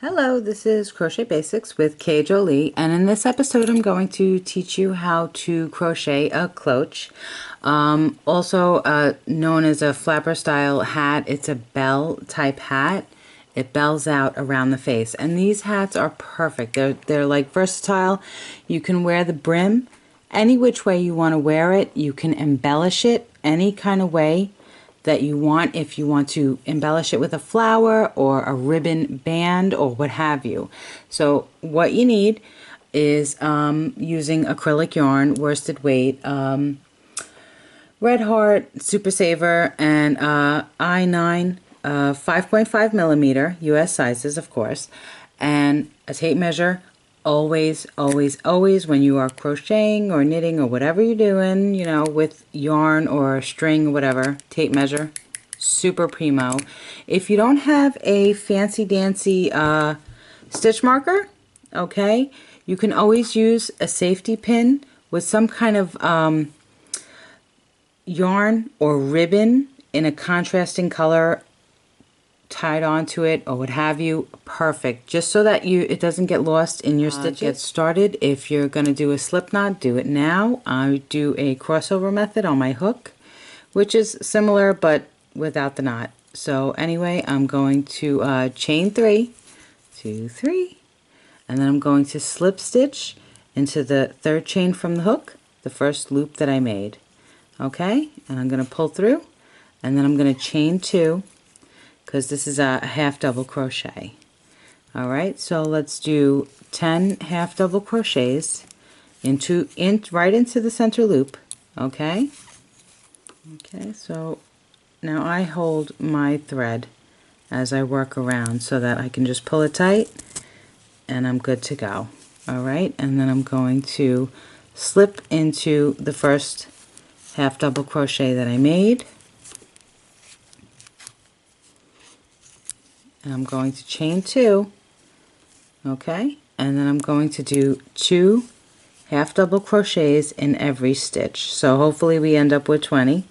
Hello, this is Crochet Basics with K.Jolie, and in this episode I'm going to teach you how to crochet a cloche, also known as a flapper style hat. It's a bell type hat. It bells out around the face, and these hats are perfect. They're like versatile. You can wear the brim any which way you want to wear it. You can embellish it any kind of way that you want, if you want to embellish it with a flower or a ribbon band or what have you. So what you need is using acrylic yarn, worsted weight, Red Heart, Super Saver, and I9 5.5 millimeter US sizes, of course, and a tape measure. Always, always, always when you are crocheting or knitting or whatever you're doing, you know, with yarn or string or whatever, tape measure, super primo. If you don't have a fancy dancy stitch marker, okay, you can always use a safety pin with some kind of yarn or ribbon in a contrasting color tied onto it or what have you. Perfect, just so that it doesn't get lost in your stitches. Get started. If you're going to do a slip knot, do it now. I do a crossover method on my hook, which is similar but without the knot. So anyway, I'm going to chain 3, 2, 3, and then I'm going to slip stitch into the third chain from the hook, the first loop that I made. Okay, and I'm going to pull through, and then I'm going to chain 2, because this is a half double crochet. Alright, so let's do 10 half double crochets right into the center loop. Okay, so now I hold my thread as I work around so that I can just pull it tight and I'm good to go. Alright, and then I'm going to slip into the first half double crochet that I made. And I'm going to chain 2, okay, and then I'm going to do 2 half double crochets in every stitch. So hopefully we end up with 20.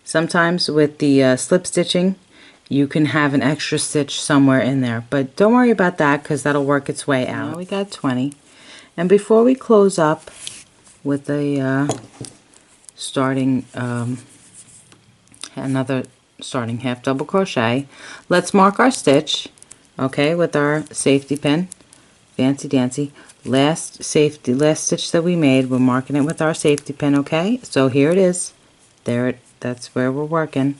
Sometimes with the slip stitching you can have an extra stitch somewhere in there, but don't worry about that because that'll work its way out. Now we got 20, and before we close up with the starting half double crochet, let's mark our stitch, okay, with our safety pin, fancy dancy. Last stitch that we made, we're marking it with our safety pin. Okay, so here it is, that's where we're working.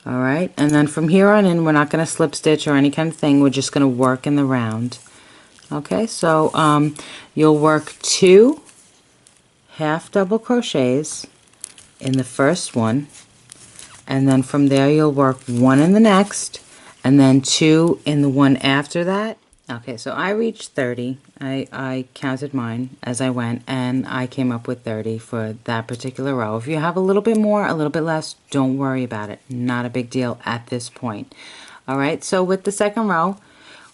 Alright, and then from here on in we're not going to slip stitch or any kind of thing, we're just going to work in the round. Okay, so you'll work 2 half double crochets in the first one, and then from there you'll work 1 in the next, and then 2 in the one after that. Okay, so I reached 30. I counted mine as I went, and I came up with 30 for that particular row. If you have a little bit more, a little bit less, don't worry about it. Not a big deal at this point. Alright, so with the second row,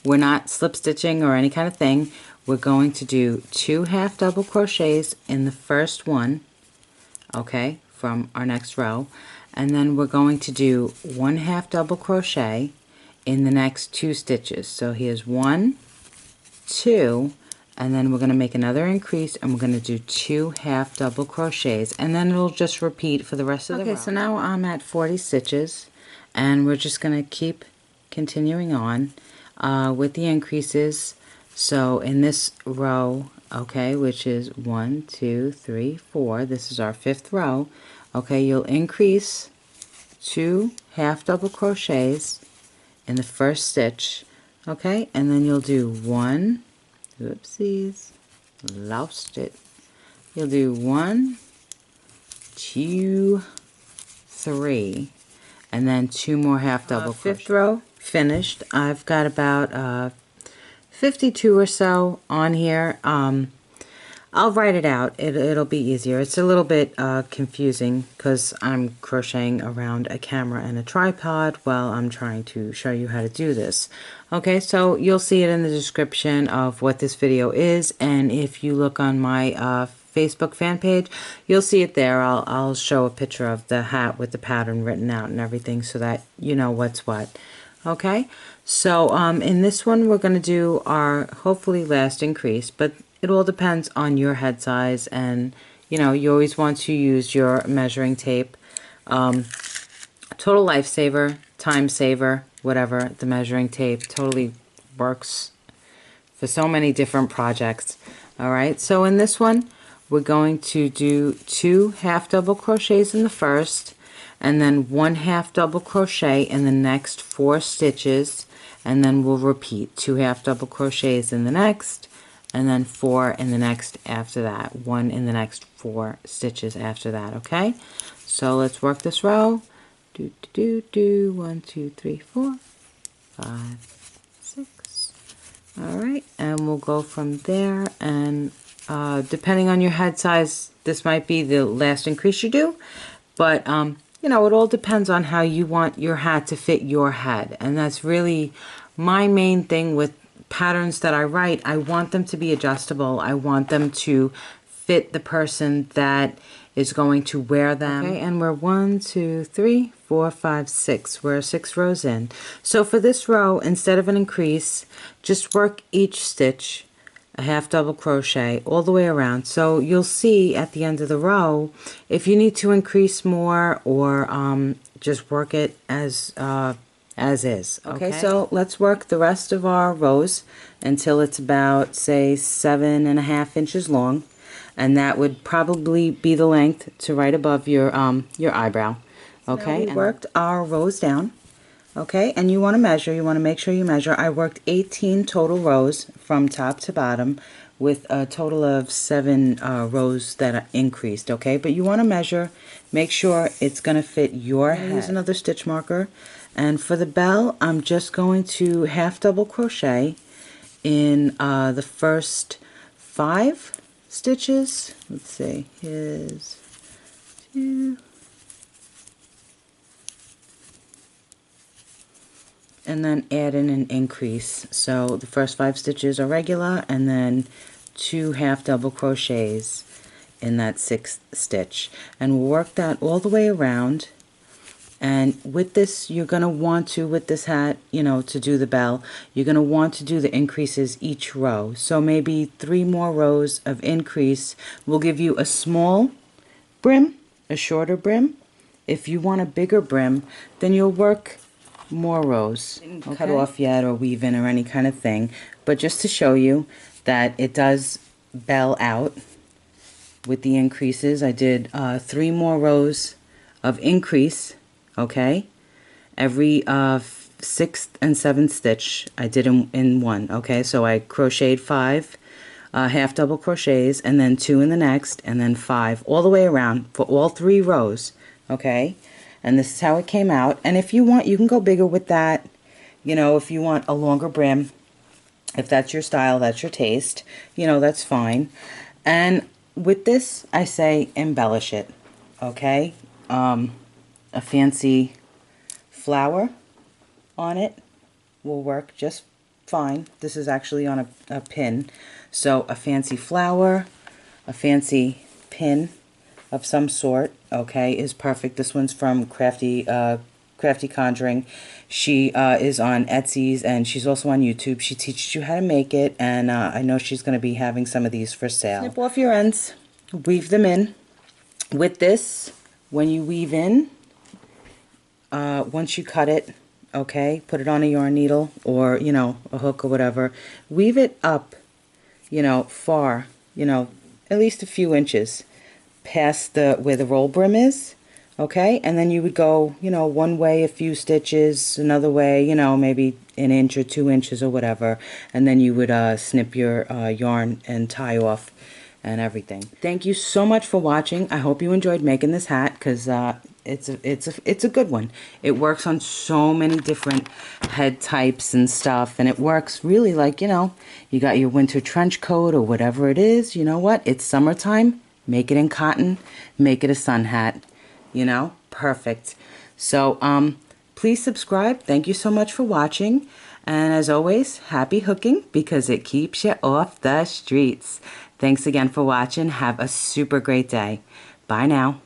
we're not slip stitching or any kind of thing. We're going to do 2 half double crochets in the first one, okay, from our next row, and then we're going to do 1 half double crochet in the next 2 stitches. So here's 1, 2, and then we're going to make another increase, and we're going to do 2 half double crochets, and then it'll just repeat for the rest of the row. Okay, so now I'm at 40 stitches, and we're just going to keep continuing on with the increases. So in this row, okay, which is 1, 2, 3, 4, this is our 5th row. Okay, you'll increase 2 half double crochets in the first stitch, okay, and then you'll do 1, oopsies, lost it. You'll do 1, 2, 3, and then 2 more half double crochets. 5th row finished. I've got about 52 or so on here. I'll write it out. It'll be easier. It's a little bit confusing because I'm crocheting around a camera and a tripod while I'm trying to show you how to do this. Okay, so you'll see it in the description of what this video is, and if you look on my Facebook fan page, you'll see it there. I'll show a picture of the hat with the pattern written out and everything so that you know what's what. Okay, So in this one we're going to do our hopefully last increase, but it all depends on your head size, and you know, you always want to use your measuring tape. Total lifesaver, time saver, whatever, the measuring tape totally works for so many different projects. Alright, so in this one we're going to do 2 half double crochets in the first, and then 1 half double crochet in the next 4 stitches, and then we'll repeat 2 half double crochets in the next, and then 4 in the next after that, 1 in the next 4 stitches after that. Okay, so let's work this row. 1, 2, 3, 4, 5, 6. Alright, and we'll go from there, and depending on your head size, this might be the last increase you do, but you know, it all depends on how you want your hat to fit your head, and that's really my main thing with patterns that I write. I want them to be adjustable. I want them to fit the person that is going to wear them. Okay, and we're 1, 2, 3, 4, 5, 6. We're 6 rows in. So for this row, instead of an increase, just work each stitch a half double crochet all the way around. So you'll see at the end of the row if you need to increase more, or just work it as is. Okay, so let's work the rest of our rows until it's about, say, 7.5 inches long, and that would probably be the length to right above your eyebrow. Okay, we worked our rows down. Okay, and you want to measure, you want to make sure you measure. I worked 18 total rows from top to bottom with a total of 7 rows that are increased. Okay, but you want to measure, make sure it's going to fit your head. Use another stitch marker, and for the bell I'm just going to half double crochet in the first 5 stitches. Let's see, here's 2, and then add in an increase. So the first 5 stitches are regular, and then 2 half double crochets in that 6th stitch, and we'll work that all the way around. And with this, you're going to want to, with this hat, you know, to do the bell, you're going to want to do the increases each row. So maybe 3 more rows of increase will give you a small brim, a shorter brim. If you want a bigger brim, then you'll work more rows. Didn't cut off yet or weave in or any kind of thing, but just to show you that it does bell out with the increases. I did 3 more rows of increase. Okay, every 6th and 7th stitch I did in one. Okay, so I crocheted 5 half double crochets, and then 2 in the next, and then 5 all the way around for all 3 rows. Okay, and this is how it came out. And if you want, you can go bigger with that. You know, if you want a longer brim, if that's your style, that's your taste, you know, that's fine. And with this, I say embellish it. Okay, a fancy flower on it will work just fine. This is actually on a pin, so a fancy flower, a fancy pin of some sort, okay, is perfect. This one's from Crafty Conjuring. She is on Etsy's, and she's also on YouTube. She teaches you how to make it, and I know she's going to be having some of these for sale. Snip off your ends, weave them in. With this, when you weave in, once you cut it, okay, put it on a yarn needle or, you know, a hook or whatever, weave it up, you know, far, you know, at least a few inches past where the roll brim is. Okay, and then you would go, you know, one way a few stitches, another way, you know, maybe an inch or 2 inches or whatever, and then you would snip your yarn and tie off and everything. Thank you so much for watching. I hope you enjoyed making this hat, because it's a good one. It works on so many different head types and stuff, and it works really like, you know, you got your winter trench coat or whatever it is. You know what? It's summertime. Make it in cotton. Make it a sun hat. You know, perfect. So please subscribe. Thank you so much for watching, and as always, happy hooking, because it keeps you off the streets. Thanks again for watching. Have a super great day. Bye now.